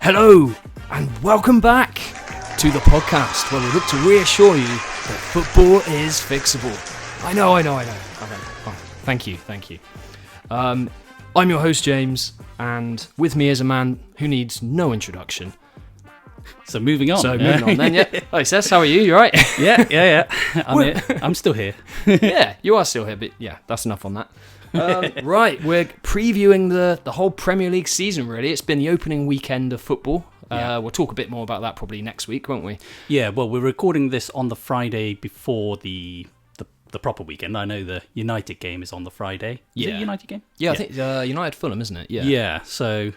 Hello, and welcome back to the podcast where we look to reassure you that football is fixable. I know. Oh, thank you. I'm your host, James, and with me is a man who needs no introduction. So moving on then, yeah. Hi, Ces, how are you? You alright? Yeah. I'm still here. Yeah, you are still here, but yeah, that's enough on that. Right, we're previewing the whole Premier League season, really. It's been the opening weekend of football. We'll talk a bit more about that probably next week, won't we? Yeah, well, we're recording this on the Friday before the proper weekend. I know the United game is on the Friday. Is it a United game? Yeah, I think United Fulham, isn't it? Yeah, so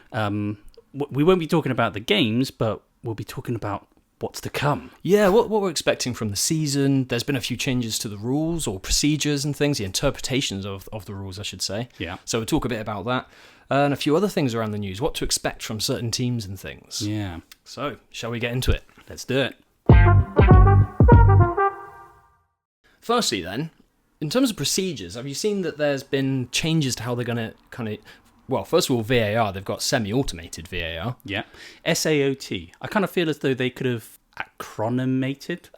we won't be talking about the games, but we'll be talking about what's to come. Yeah, what we're expecting from the season. There's been a few changes to the rules or procedures and things, the interpretations of the rules, I should say. Yeah. So we'll talk a bit about that. And a few other things around the news, what to expect from certain teams and things. Yeah. So, shall we get into it? Let's do it. Firstly then, in terms of procedures, have you seen that there's been changes to how they're going to kind of... Well, first of all, VAR, they've got semi-automated VAR. Yeah. SAOT. I kind of feel as though they could have acronymized.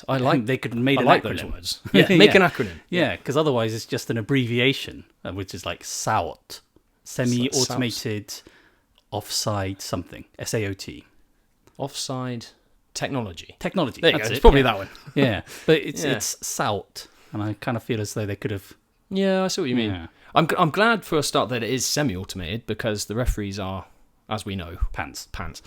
I like... They could have made an like acronym. those words. Yeah, make an acronym. Yeah, because otherwise it's just an abbreviation, which is like SAOT. Semi-automated offside something. SAOT. Offside technology. Technology. There you That's go. it. It's probably that one. Yeah, but it's SAOT, and I kind of feel as though they could have... Yeah, I see what you mean. Yeah. I'm glad for a start that it is semi-automated because the referees are, as we know, pants.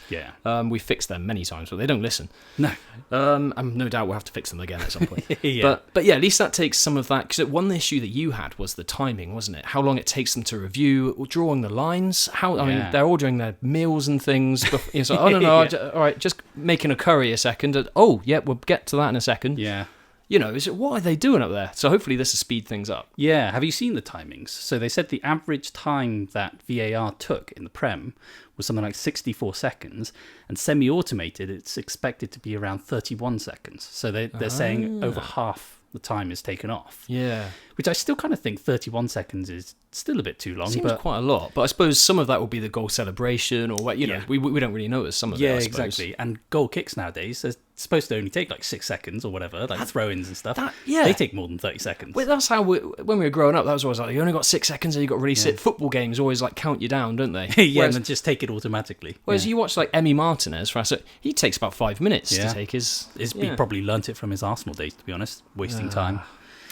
Yeah. We fixed them many times, but they don't listen. No. And no doubt we'll have to fix them again at some point. Yeah. But yeah, at least that takes some of that, because one issue that you had was the timing, wasn't it? How long it takes them to review, drawing the lines. I mean, they're ordering their meals and things. It's like, oh, no, all right, just making a curry a second. Oh, yeah, we'll get to that in a second. Yeah. You know, what are they doing up there? So hopefully this will speed things up. Yeah, have you seen the timings? So they said the average time that VAR took in the Prem was something like 64 seconds, and semi-automated, it's expected to be around 31 seconds. So they're saying over half the time is taken off. Yeah. Which I still kind of think 31 seconds is still a bit too long. Seems quite a lot, but I suppose some of that will be the goal celebration or what, you know, we don't really notice some of it, I suppose. Exactly. And goal kicks nowadays, they're supposed to only take like 6 seconds or whatever, like throw-ins and stuff. They take more than 30 seconds. Well, that's how when we were growing up, that was always like, you only got 6 seconds and you got to really sit. Football games always like count you down, don't they? And then just take it automatically. Whereas you watch like Emi Martinez, for us, he takes about 5 minutes to take his... He probably learnt it from his Arsenal days, to be honest, wasting time.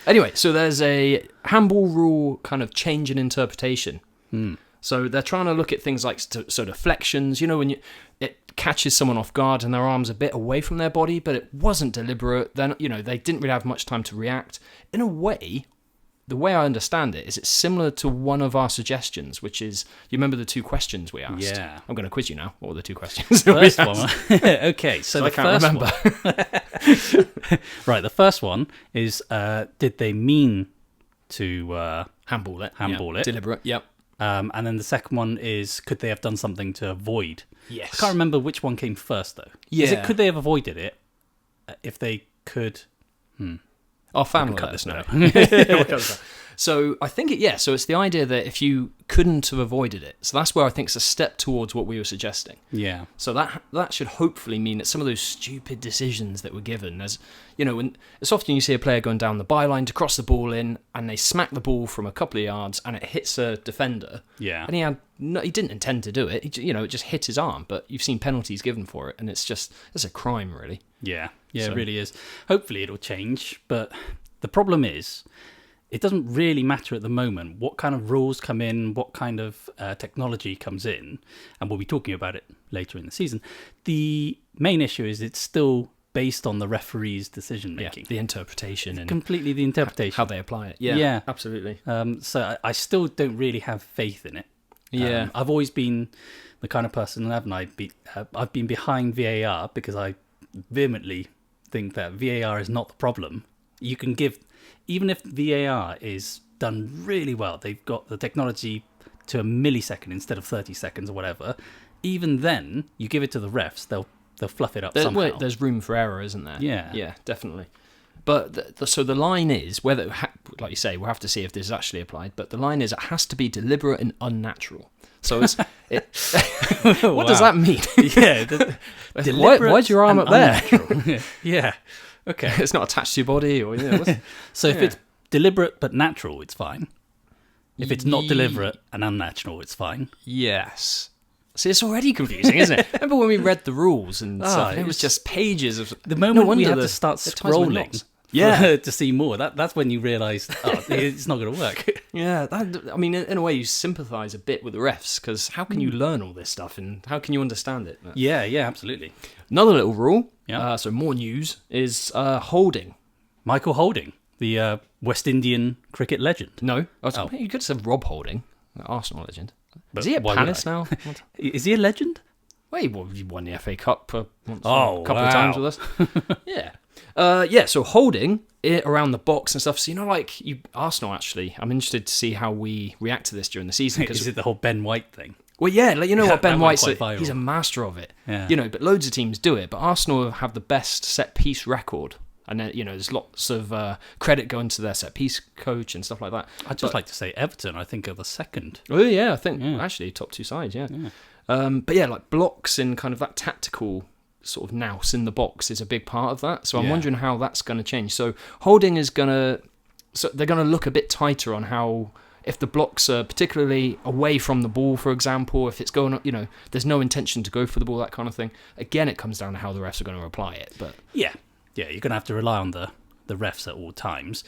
Anyway, so there's a handball rule kind of change in interpretation. So they're trying to look at things like deflections. You know, when it catches someone off guard and their arm's a bit away from their body, but it wasn't deliberate. Then, you know, they didn't really have much time to react. In a way, the way I understand it is it's similar to one of our suggestions, which is, you remember the 2 questions we asked? Yeah. I'm going to quiz you now. What were the 2 questions? First one. Okay, so I can't remember. Right, the first one is, did they mean to handball it? Handball it. Deliberate, yep. And then the second one is, could they have done something to avoid? Yes. I can't remember which one came first, though. Yeah. Is it, could they have avoided it if they could... Our family cut this now. So I think so it's the idea that if you couldn't have avoided it, so that's where I think it's a step towards what we were suggesting. Yeah. So that should hopefully mean that some of those stupid decisions that were given, as you know, when it's often you see a player going down the byline to cross the ball in, and they smack the ball from a couple of yards, and it hits a defender. Yeah. And he didn't intend to do it. It just hit his arm, but you've seen penalties given for it, and it's a crime, really. Yeah. Yeah, it really is. Hopefully it'll change, but the problem is, it doesn't really matter at the moment what kind of rules come in, what kind of technology comes in, and we'll be talking about it later in the season. The main issue is it's still based on the referee's decision-making. Yeah, the interpretation. It's completely the interpretation. How they apply it. Yeah, absolutely. So I still don't really have faith in it. Yeah. I've always been the kind of person, haven't I? I've been behind VAR because I vehemently think that VAR is not the problem. You can give... Even if VAR is done really well, they've got the technology to a millisecond instead of 30 seconds or whatever, even then, you give it to the refs, they'll fluff it up somehow. There's room for error, isn't there? Yeah. Yeah, definitely. But so the line is, whether, like you say, we'll have to see if this is actually applied, but the line is it has to be deliberate and unnatural. So what does that mean? Yeah. Why's your arm up there? Yeah. Okay. It's not attached to your body, or So if it's deliberate but natural, it's fine. If it's not deliberate and unnatural, it's fine. Yes. See, it's already confusing, isn't it? Remember when we read the rules and stuff? It was just pages of... The moment we had to start scrolling to see more, that's when you realise, it's not going to work. Yeah, I mean, in a way, you sympathise a bit with the refs, because how can you learn all this stuff and how can you understand it? Yeah, absolutely. Another little rule, so more news, is Holding. Michael Holding, the West Indian cricket legend. No. You could have said Rob Holding, the Arsenal legend. Is he at Palace now? Is he a legend? Well, he won the FA Cup a couple of times with us. So Holding it around the box and stuff. So, Arsenal, actually, I'm interested to see how we react to this during the season. Is it the whole Ben White thing? Well, yeah, what Ben White's he's a master of it. Yeah. But loads of teams do it. But Arsenal have the best set-piece record. And then, there's lots of credit going to their set-piece coach and stuff like that. I'd just like to say Everton, I think, are the second. Oh, yeah, I think, actually, top two sides, yeah. But blocks in kind of that tactical sort of nous in the box is a big part of that. So I'm wondering how that's going to change. So Holding is they're going to look a bit tighter on how, if the blocks are particularly away from the ball, for example, if it's going, there's no intention to go for the ball, that kind of thing. Again, it comes down to how the refs are going to apply it. But yeah, you're going to have to rely on the refs at all times.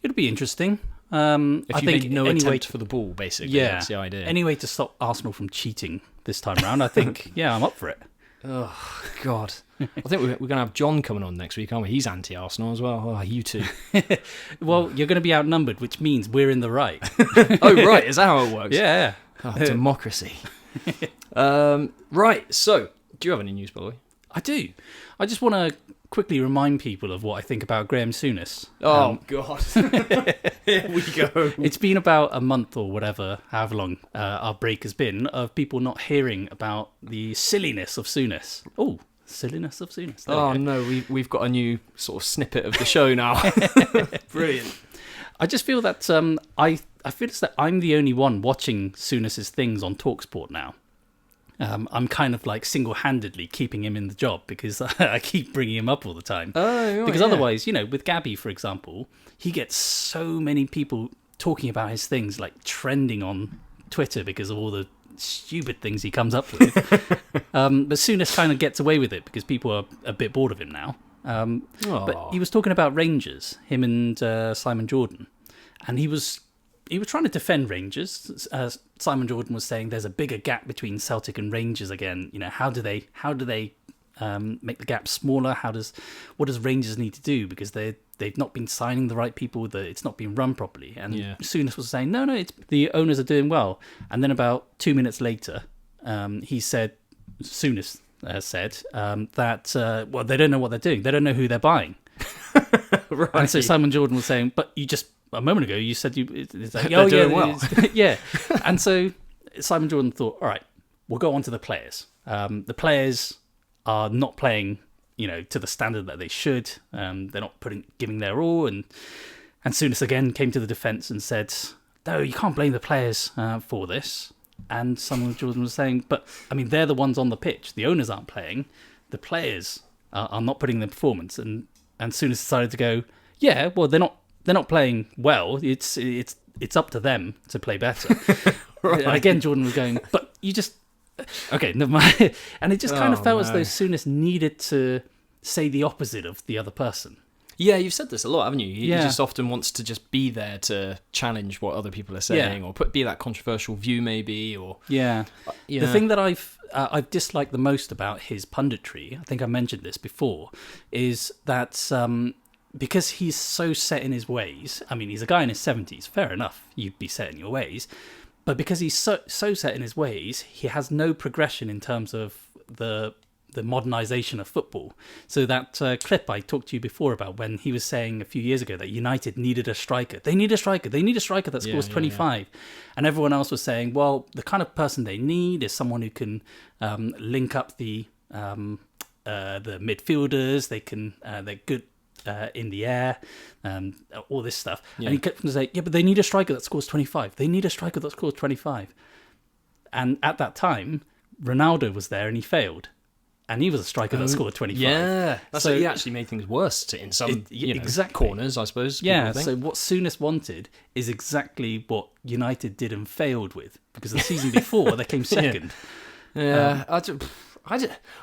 It'll be interesting. I think no attempt for the ball, basically. Yeah, that's the idea. Any way to stop Arsenal from cheating this time around, I think, I'm up for it. Oh, God. I think we're going to have John coming on next week, aren't we? He's anti-Arsenal as well. Oh, you two. Well, you're going to be outnumbered, which means we're in the right. Oh, right. Is that how it works? Yeah. Oh, democracy. Right. So, do you have any news, by the way? I do. I just want to quickly remind people of what I think about Graham Souness. Oh, God. Here we go. It's been about a month or whatever, however long our break has been, of people not hearing about the silliness of Souness. Oh, silliness of Souness. Oh, no, we've got a new sort of snippet of the show now. Brilliant. I just feel that I feel as that I'm the only one watching Souness's things on TalkSport now. I'm kind of like single-handedly keeping him in the job because I keep bringing him up all the time. Oh, right, because otherwise, with Gabby, for example, he gets so many people talking about his things, like trending on Twitter because of all the stupid things he comes up with. But Souness kind of gets away with it because people are a bit bored of him now. But he was talking about Rangers, him and Simon Jordan, and he was trying to defend Rangers. Simon Jordan was saying there's a bigger gap between Celtic and Rangers again. How do they make the gap smaller? What does Rangers need to do, because they've not been signing the right people, it's not been run properly. And Souness was saying no, it's the owners are doing well. And then about 2 minutes later, Souness said that well, they don't know what they're doing. They don't know who they're buying. Right. And so Simon Jordan was saying, but you just a moment ago you said it's like, they're doing well. Yeah. And so Simon Jordan thought, all right, we'll go on to the players. The players are not playing, to the standard that they should. They're not giving their all. And Souness again came to the defence and said, no, you can't blame the players for this. And Simon Jordan was saying, but I mean, they're the ones on the pitch. The owners aren't playing. The players are not putting in the performance. And Souness decided to go, yeah, well, they're not playing well. It's up to them to play better. Right. And again, Jordan was going, but you just okay, never mind. And it just kind of felt as though Souness needed to say the opposite of the other person. Yeah, you've said this a lot, haven't you? He just often wants to just be there to challenge what other people are saying, or be that controversial view, maybe. Or the thing that I've disliked the most about his punditry, I think I mentioned this before, is that because he's so set in his ways. I mean, he's a guy in his 70s. Fair enough, you'd be set in your ways. But because he's so set in his ways, he has no progression in terms of the modernisation of football. So that clip I talked to you before about when he was saying a few years ago that United needed a striker. They need a striker. They need a striker that scores 25. Yeah. And everyone else was saying, well, the kind of person they need is someone who can link up the midfielders. They're good in the air, all this stuff. Yeah. And he kept saying, yeah, but they need a striker that scores 25. They need a striker that scores 25. And at that time, Ronaldo was there and he failed. And he was a striker that scored 25. Yeah, So he actually made things worse in some exactly. corners, I suppose. Yeah, so what Souness wanted is exactly what United did and failed with, because the season before they came second. Yeah,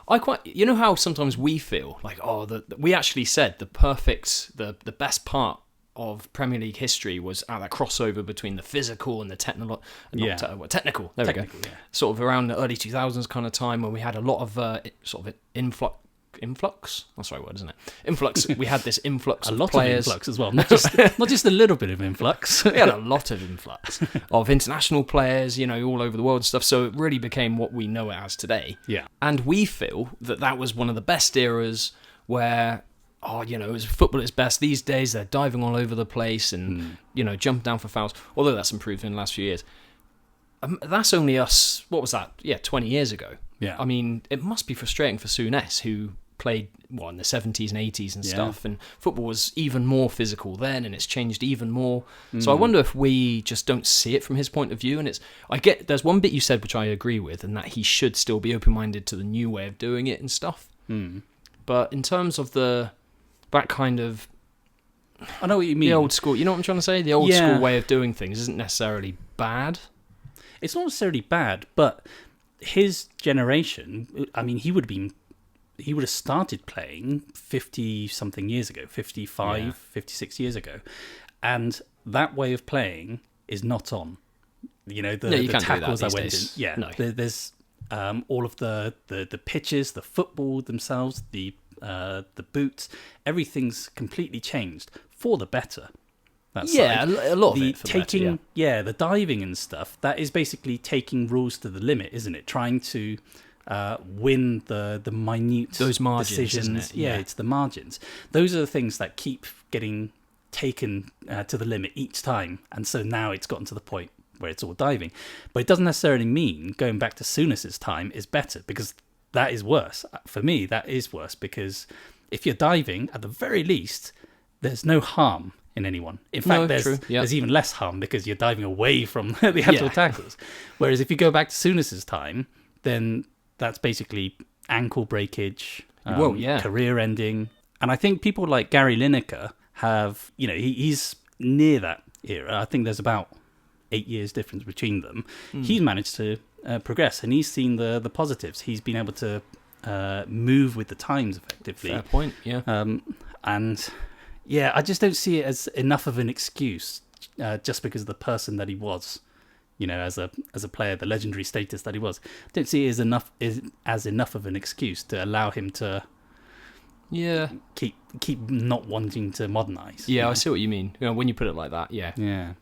I quite. You know how sometimes we feel like, we actually said the best part of Premier League history was that crossover between the physical and the technical. Technical. There we go. Yeah. Sort of around the early 2000s kind of time when we had a lot of sort of influx. That's the right word, isn't it? Influx. We had this influx a of lot players. of influx as well, not just a little bit of influx. We had a lot of influx of international players, all over the world and stuff. So it really became what we know it as today. Yeah. And we feel that was one of the best eras where, it was football at its best. These days they're diving all over the place and, jump down for fouls. Although that's improved in the last few years. That's only us, what was that? Yeah, 20 years ago. Yeah. I mean, it must be frustrating for Souness, who played in the 70s and 80s and stuff, and football was even more physical then, and it's changed even more. So I wonder if we just don't see it from his point of view. And there's one bit you said which I agree with, and that he should still be open-minded to the new way of doing it and stuff. But in terms of that kind of, I know what you mean. The old school, you know what I'm trying to say? The old school way of doing things isn't necessarily bad. It's not necessarily bad, but his generation, I mean, he would have started playing 50-something years ago, 55, 56 years ago. And that way of playing is not on. The tackles that went in. Yeah, no. There's all of the pitches, the football themselves, the boots, everything's completely changed for the better. A lot of it for taking better, the diving and stuff, that is basically taking rules to the limit, isn't it? Trying to win the minute those margins, decisions. Isn't it? Yeah, it's the margins. Those are the things that keep getting taken to the limit each time, and so now it's gotten to the point where it's all diving. But it doesn't necessarily mean going back to Souness's time is better, because that is worse. For me, that is worse, because if you're diving, at the very least, there's no harm in anyone. In fact, there's even less harm, because you're diving away from the actual tackles. Whereas if you go back to Souness's time, then that's basically ankle breakage, career ending. And I think people like Gary Lineker have, he's near that era. I think there's about 8 years difference between them. He's managed to progress, and he's seen the positives. He's been able to move with the times effectively. Fair point, yeah. I just don't see it as enough of an excuse just because of the person that he was, as a player, the legendary status that he was. I don't see it as enough of an excuse to allow him to keep not wanting to modernise. Yeah, I see what you mean. When you put it like that, yeah. Yeah.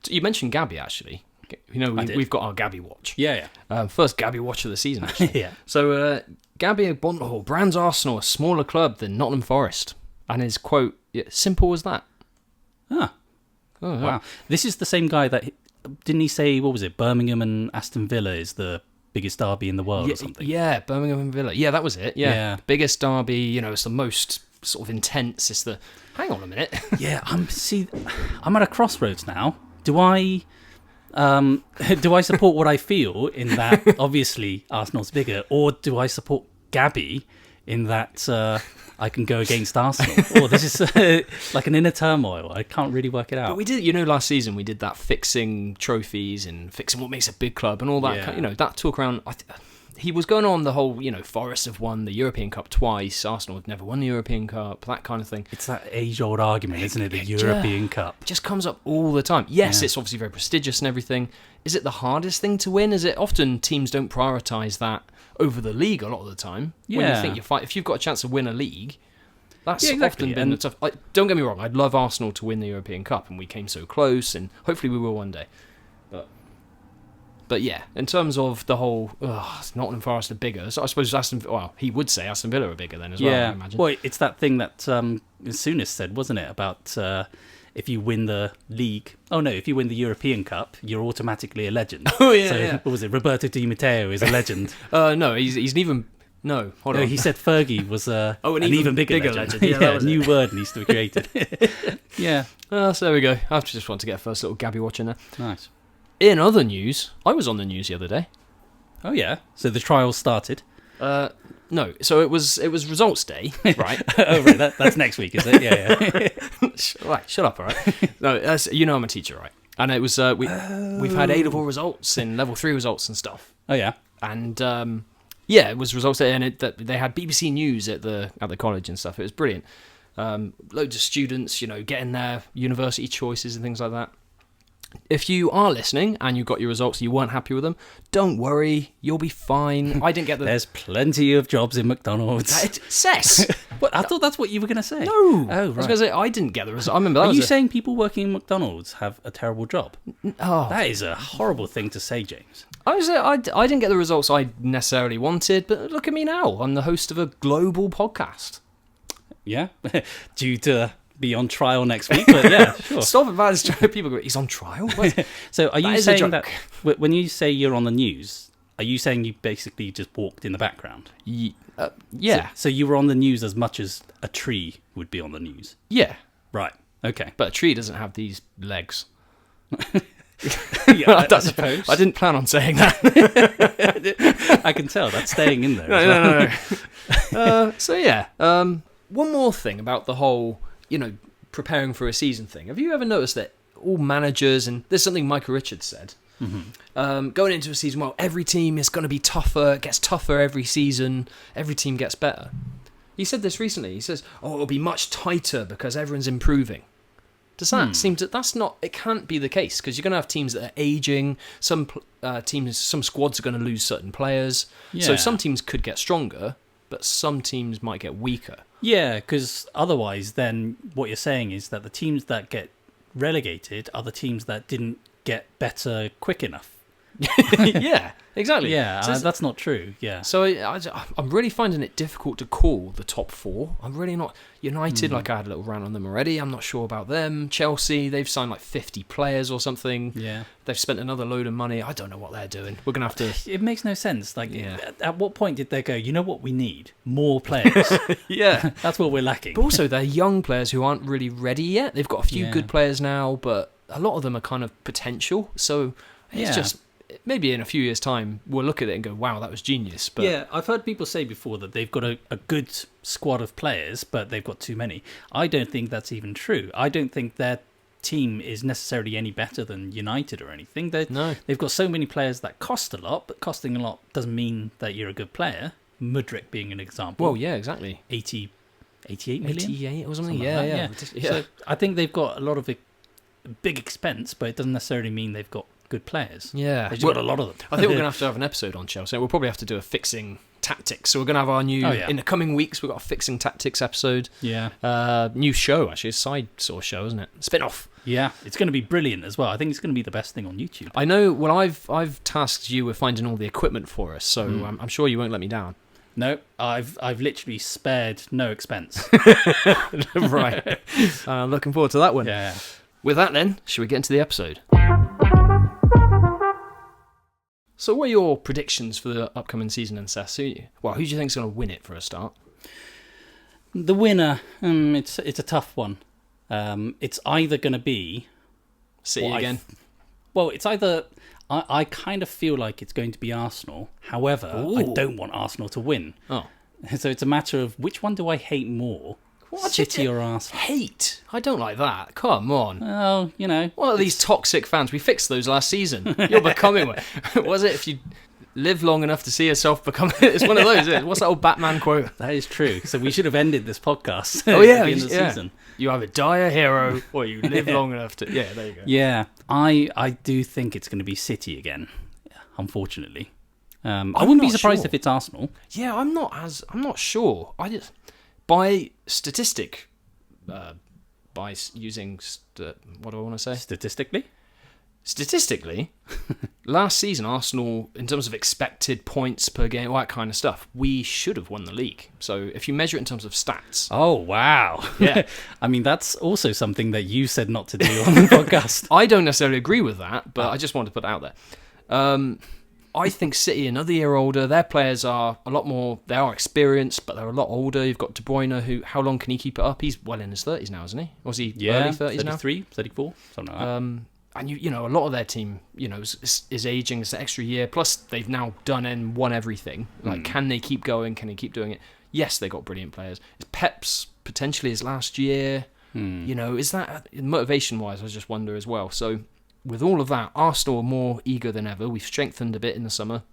You mentioned Gabby, actually. We've got our Gabby watch. Yeah. First Gabby watch of the season, actually. Yeah. So Gabby Bonhall brands Arsenal a smaller club than Nottingham Forest, and his quote, simple as that. Oh, wow. This is the same guy that, didn't he say, what was it, Birmingham and Aston Villa is the biggest derby in the world or something? Yeah, Birmingham and Villa. Yeah, that was it. Yeah. Biggest derby, it's the most sort of intense. It's the... Hang on a minute. Yeah, I'm at a crossroads now. Do I support what I feel in that obviously Arsenal's bigger, or do I support Gabby in that I can go against Arsenal? This is like an inner turmoil. I can't really work it out. But we did, last season we did that fixing trophies and fixing what makes a big club and all that. Yeah. That talk around. He was going on the whole, Forest have won the European Cup twice. Arsenal have never won the European Cup. That kind of thing. It's that age-old argument, isn't it? The European Cup. It just comes up all the time. Yes, it's obviously very prestigious and everything. Is it the hardest thing to win? Is it often teams don't prioritise that over the league a lot of the time? Yeah. When you think if you've got a chance to win a league, that's often been tough. Don't get me wrong, I'd love Arsenal to win the European Cup, and we came so close, and hopefully we will one day. But yeah, in terms of the whole, Nottingham Forest are bigger. So I suppose he would say Aston Villa are bigger then as well, I imagine. Well, it's that thing that Souness said, wasn't it, about if you win the league... Oh, no, if you win the European Cup, you're automatically a legend. Oh, yeah, What was it? Roberto Di Matteo is a legend. No, he's an even... No, hold on. He said Fergie was an even bigger legend. Yeah, a new word needs to be created. Yeah. So there we go. I just want to get a first little Gabby watch in there. Nice. In other news, I was on the news the other day. Oh yeah. So the trial started. No, so it was results day, right? Oh right, that's next week, is it? Yeah. Right, shut up, all right? No, I'm a teacher, right? And it was we've had A-level results and level 3 results and stuff. Oh yeah. And it was results day, and they had BBC News at the college and stuff. It was brilliant. Loads of students, getting their university choices and things like that. If you are listening and you got your results and you weren't happy with them, don't worry, you'll be fine. I didn't get There's plenty of jobs in McDonald's. Cess! What? I thought that's what you were going to say. No! Oh, right. I was going to say, I didn't get the results. I remember that Are was you saying people working in McDonald's have a terrible job? Oh. That is a horrible thing to say, James. I didn't get the results I necessarily wanted, but look at me now. I'm the host of a global podcast. Yeah? Due to be on trial next week, but yeah, sure. Stop it, man. People go, he's on trial? What? So are you That is a saying joke. that when you say you're on the news, are you saying you basically just walked in the background? Yeah. So you were on the news as much as a tree would be on the news? Yeah. Right, okay. But a tree doesn't have these legs. Yeah, I suppose. I didn't plan on saying that. I can tell, that's staying in there. No. So yeah, one more thing about the whole, preparing for a season thing. Have you ever noticed that all managers, and there's something Michael Richards said, going into a season, well, every team is going to be tougher, it gets tougher every season, every team gets better. He said this recently. He says, it'll be much tighter because everyone's improving. Does that seem to... it can't be the case, because you're going to have teams that are aging, some squads are going to lose certain players, so some teams could get stronger, but some teams might get weaker. Yeah, because otherwise then what you're saying is that the teams that get relegated are the teams that didn't get better quick enough. Yeah, exactly. Yeah, So that's not true, yeah. So I'm really finding it difficult to call the top 4. I'm really not... United, like I had a little rant on them already. I'm not sure about them. Chelsea, they've signed like 50 players or something. Yeah. They've spent another load of money. I don't know what they're doing. We're going to have to... It makes no sense. Like, at what point did they go, you know what we need? More players. Yeah. That's what we're lacking. But also, they're young players who aren't really ready yet. They've got a few good players now, but a lot of them are kind of potential. So it's just... Maybe in a few years' time, we'll look at it and go, wow, that was genius. But yeah, I've heard people say before that they've got a good squad of players, but they've got too many. I don't think that's even true. I don't think their team is necessarily any better than United or anything. They've got so many players that cost a lot, but costing a lot doesn't mean that you're a good player. Mudryk being an example. Well, yeah, exactly. 88 million? 88 or something? Yeah. So I think they've got a lot of big expense, but it doesn't necessarily mean they've got good players. Yeah. They've got a lot of them. I think we're going to have an episode on Chelsea. We'll probably have to do a fixing tactics. So we're going to have our new... In the coming weeks, we've got a fixing tactics episode. Yeah. New show, actually. A side sort of show, isn't it? Spin-off. Yeah. It's going to be brilliant as well. I think it's going to be the best thing on YouTube. I know. Well, I've tasked you with finding all the equipment for us, so I'm sure you won't let me down. No, I've literally spared no expense. Right. Looking forward to that one. Yeah. With that then, should we get into the episode? So what are your predictions for the upcoming season in Ces? Who do you think is going to win it for a start? The winner, it's a tough one. It's either going to be... City again? It's either... I kind of feel like it's going to be Arsenal. However, I don't want Arsenal to win. Oh. So it's a matter of which one do I hate more? City or Arsenal? Hate? I don't like that. Come on. Oh, What are these toxic fans? We fixed those last season. You're becoming one. Was it if you live long enough to see yourself become... It's one of those, isn't it? What's that old Batman quote? That is true. So we should have ended this podcast at the end of the season. You either die a hero or you live long enough to... Yeah, there you go. Yeah, I do think it's going to be City again, unfortunately. I wouldn't be surprised if it's Arsenal. Yeah, I'm not sure. By statistic, by using, what do I want to say? Statistically, last season, Arsenal, in terms of expected points per game, all that kind of stuff, we should have won the league. So if you measure it in terms of stats... Oh, wow. Yeah. I mean, that's also something that you said not to do on the podcast. I don't necessarily agree with that, but I just wanted to put it out there. I think City, another year older, their players are a lot more... They are experienced, but they're a lot older. You've got De Bruyne, who... How long can he keep it up? He's well in his 30s now, isn't he? Or is he early 30s 33, 34, something like that. and you know, a lot of their team, you know, is aging. It's an extra year. Plus, they've now done and won everything. Like, can they keep going? Can they keep doing it? Yes, they got brilliant players. Is Pep's potentially his last year? You know, is that motivation-wise? I just wonder as well. So, with all of that, Arsenal are more eager than ever. We've strengthened a bit in the summer.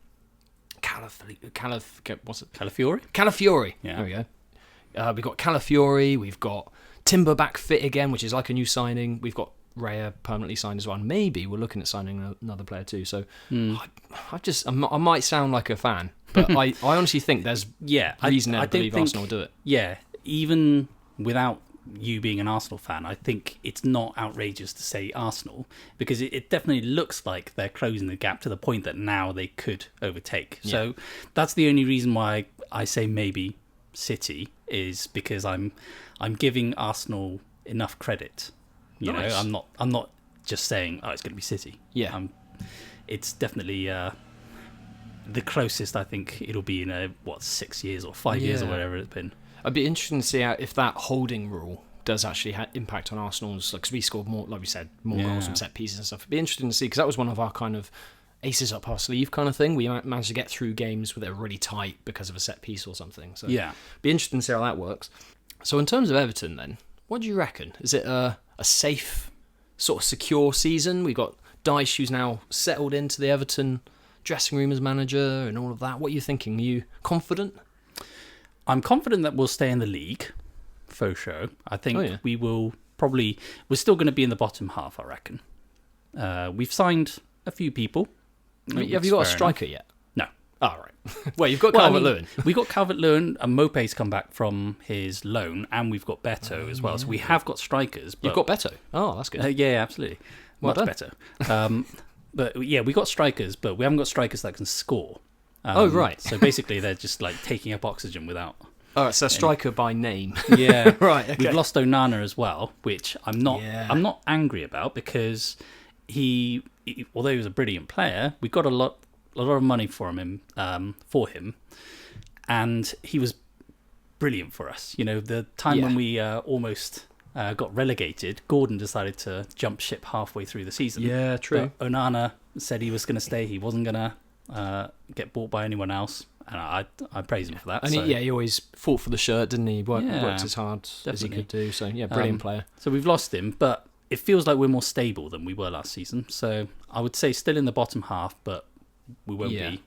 What's it? Calafiori? Calafiori. Yeah. There we go. We've got Calafiori. We've got Timber back fit again, which is like a new signing. We've got Raya permanently signed as well. And maybe we're looking at signing another player too. So I might sound like a fan, but I honestly think there's reason to believe Arsenal will do it. Yeah, even without you being an Arsenal fan, I think it's not outrageous to say Arsenal, because it definitely looks like they're closing the gap to the point that now they could overtake. Yeah. So that's the only reason why I say maybe City, is because I'm giving Arsenal enough credit. You know, I'm not just saying, oh, it's going to be City. Yeah. It's definitely the closest I think it'll be in 6 years or 5 years or whatever it's been. I'd be interested to see if that holding rule does actually impact on Arsenal's, because we scored more, like we said, more goals from set pieces and stuff. It'd be interesting to see, because that was one of our kind of aces up our sleeve kind of thing. We managed to get through games where they're really tight because of a set piece or something. So be interesting to see how that works. So in terms of Everton then, what do you reckon? Is it a safe, sort of secure season? We've got Dyche, who's now settled into the Everton dressing room as manager and all of that. What are you thinking? Are you confident? I'm confident that we'll stay in the league, for sure. I think we will probably... We're still going to be in the bottom half, I reckon. We've signed a few people. Have you got a striker yet? No. Oh, right. Well, you've got Calvert-Lewin. We got Calvert-Lewin, and Mope's come back from his loan, and we've got Beto as well. So we have got strikers. But, you've got Beto? Oh, that's good. Yeah, absolutely. Well Much better. But yeah, we got strikers, but we haven't got strikers that can score. Right. So basically, they're just like taking up oxygen without... Oh, it's a striker by name. Yeah. Right, okay. We've lost Onana as well, which I'm not angry about, because he, although he was a brilliant player, we got a lot of money for him, and he was brilliant for us. You know, the time when we almost got relegated, Gordon decided to jump ship halfway through the season. Yeah, true. But Onana said he was going to stay. He wasn't going to get bought by anyone else. And I praise him for that. And he always fought for the shirt, didn't he? Worked as hard as he could do. So, brilliant player. So we've lost him, but it feels like we're more stable than we were last season. So I would say still in the bottom half, but we won't be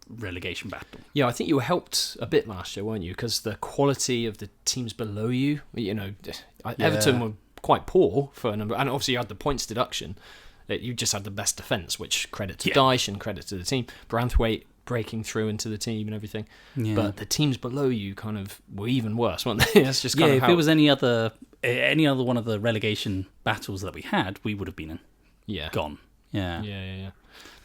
relegation battle. Yeah, I think you were helped a bit last year, weren't you? Because the quality of the teams below you, you know, Everton were quite poor for a number, and obviously you had the points deduction. You just had the best defence, which credit to Dyche and credit to the team. Branthwaite breaking through into the team and everything. Yeah. But the teams below you kind of were even worse, weren't they? That's just kind of if it was any other one of the relegation battles that we had, we would have been gone. Yeah.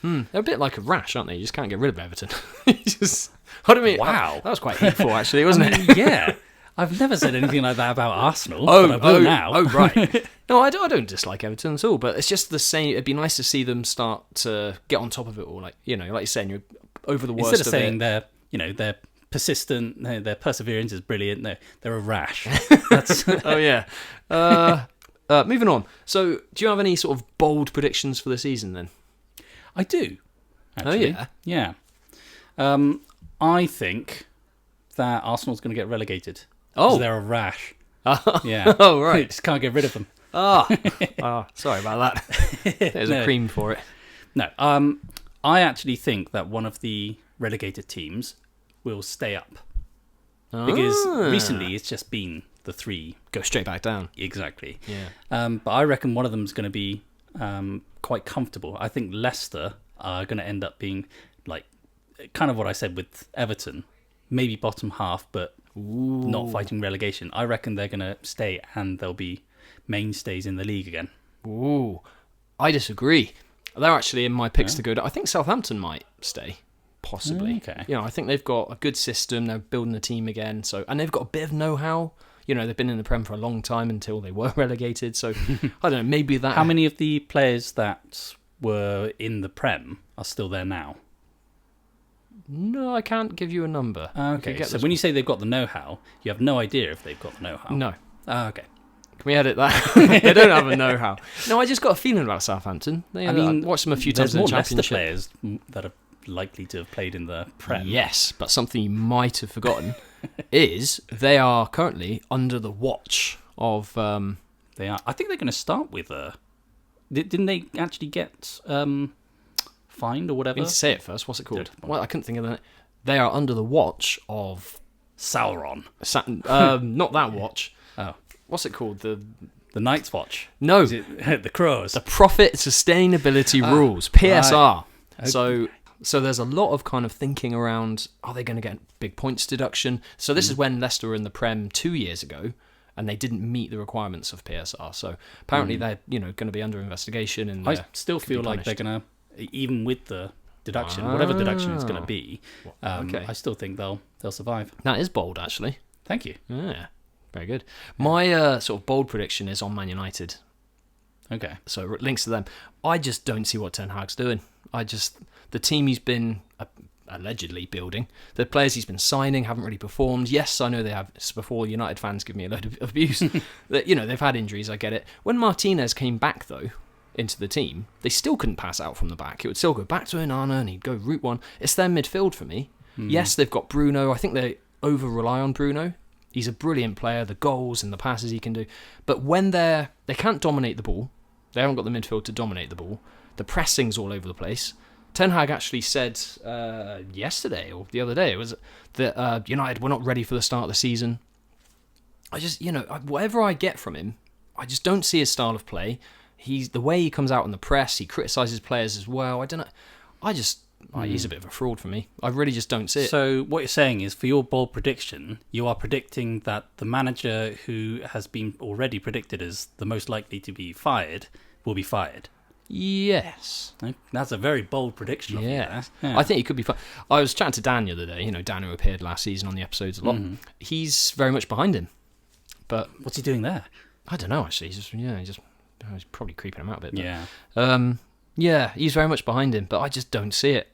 They're a bit like a rash, aren't they? You just can't get rid of Everton. I don't mean, wow. That was quite hateful, actually, wasn't it? Yeah. I've never said anything like that about Arsenal. But I will now. Oh, right. No, I don't dislike Everton at all, but it's just the same. It'd be nice to see them start to get on top of it all. Like, you know, like you're saying, you're over the worst Instead of saying they're persistent, their perseverance is brilliant. They're a rash. That's... Oh yeah. Moving on. So, do you have any sort of bold predictions for the season then? I do. Actually. Oh yeah. Yeah. I think that Arsenal's going to get relegated. Oh, they're a rash. Yeah. Oh right. Just can't get rid of them. Sorry about that. There's a cream for it. No. I actually think that one of the relegated teams will stay up. Because recently it's just been the three. Go straight back down. Exactly. Yeah. But I reckon one of them is going to be quite comfortable. I think Leicester are going to end up being like kind of what I said with Everton. Maybe bottom half, but not fighting relegation. I reckon they're going to stay and they'll be mainstays in the league again. Ooh. I disagree. They're actually in my picks to go down. I think Southampton might stay, possibly. Okay. You know, I think they've got a good system. They're building the team again, and they've got a bit of know-how. You know, they've been in the Prem for a long time until they were relegated. So I don't know. Maybe that. How many of the players that were in the Prem are still there now? No, I can't give you a number. Okay. So when you say they've got the know-how, you have no idea if they've got the know-how. No. Okay. Can we edit that? They don't have a know-how. No, I just got a feeling about Southampton. I watched them a few times in the Championship. There's more Leicester players that are likely to have played in the Prem. Yes, but something you might have forgotten is they are currently under the watch of... They are. I think they're going to start with... Didn't they actually get fined or whatever? I need to say it first. What's it called? Well, I couldn't think of it. They are under the watch of... Sauron. Not that watch. Oh. What's it called? The Night's Watch. No. Is it the Crows? The Profit Sustainability Rules, PSR. Right. Okay. So there's a lot of kind of thinking around, are they going to get big points deduction? So this is when Leicester were in the Prem 2 years ago, and they didn't meet the requirements of PSR. So apparently they're going to be under investigation. And I still feel like they're going to, even with the deduction, whatever deduction it's going to be, I still think they'll survive. That is bold, actually. Thank you. Yeah, very good. My sort of bold prediction is on Man United. Okay. So it links to them. I just don't see what Ten Hag's doing. The team he's been allegedly building, the players he's been signing haven't really performed. Yes, I know they have. Before United fans give me a load of abuse. That they've had injuries. I get it. When Martinez came back though into the team, they still couldn't pass out from the back. It would still go back to Onana and he'd go route one. It's their midfield for me. Yes, they've got Bruno. I think they over rely on Bruno. He's a brilliant player. The goals and the passes he can do, but when they can't dominate the ball. They haven't got the midfield to dominate the ball. The pressing's all over the place. Ten Hag actually said yesterday or the other day, it was that United were not ready for the start of the season. I just, whatever I get from him, I just don't see his style of play. The way he comes out in the press, he criticises players as well. I don't know. He's a bit of a fraud for me. I really just don't see it. So what you're saying is, for your bold prediction, you are predicting that the manager who has been already predicted as the most likely to be fired will be fired. Yes. That's a very bold prediction of you. Yeah. I think he could be fine. I was chatting to Dan the other day, Dan who appeared last season on the episodes a lot. He's very much behind him. But what's he doing there? I don't know, actually. He's probably creeping him out a bit. But, yeah, he's very much behind him, but I just don't see it.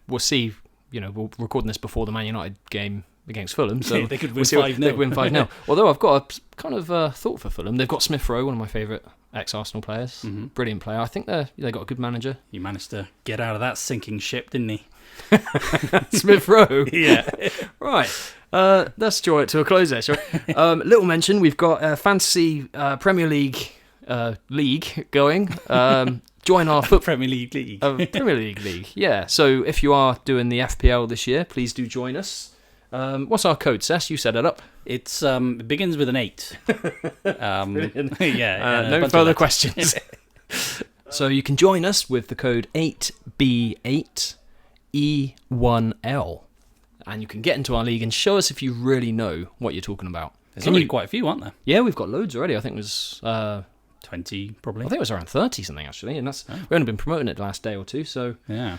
We'll see. We're recording this before the Man United game against Fulham, so they could win 5-0. They win 5-0. Although I've got a kind of thought for Fulham. They've got Smith Rowe, one of my favourite ex-Arsenal players. Brilliant player. I think they got a good manager. He managed to get out of that sinking ship, didn't he? Smith Rowe. Yeah. Right. Let's draw it to a close there, shall we? Little mention, we've got a fantasy Premier League league going. Join our Premier League league. Premier League, yeah. So if you are doing the FPL this year, please do join us. What's our code, Sess? You set it up. It begins with an 8. No further questions. So you can join us with the code 8B8E1L. And you can get into our league and show us if you really know what you're talking about. There's already quite a few, aren't there? Yeah, we've got loads already. I think it was... 20 probably. I think it was around 30 something actually, and we've only been promoting it the last day or two, so yeah.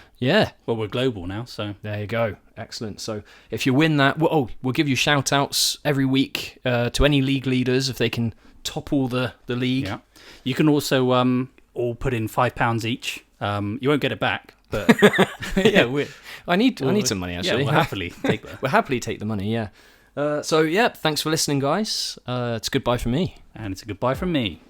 Well, we're global now, so there you go. Excellent. So if you win that, we'll give you shout outs every week to any league leaders if they can topple the league. Yeah. You can also all put in £5 each. You won't get it back, but I need some money actually. Yeah, we'll happily take that. We'll happily take the money. Yeah. Thanks for listening, guys. It's a goodbye from me, and it's a goodbye from me.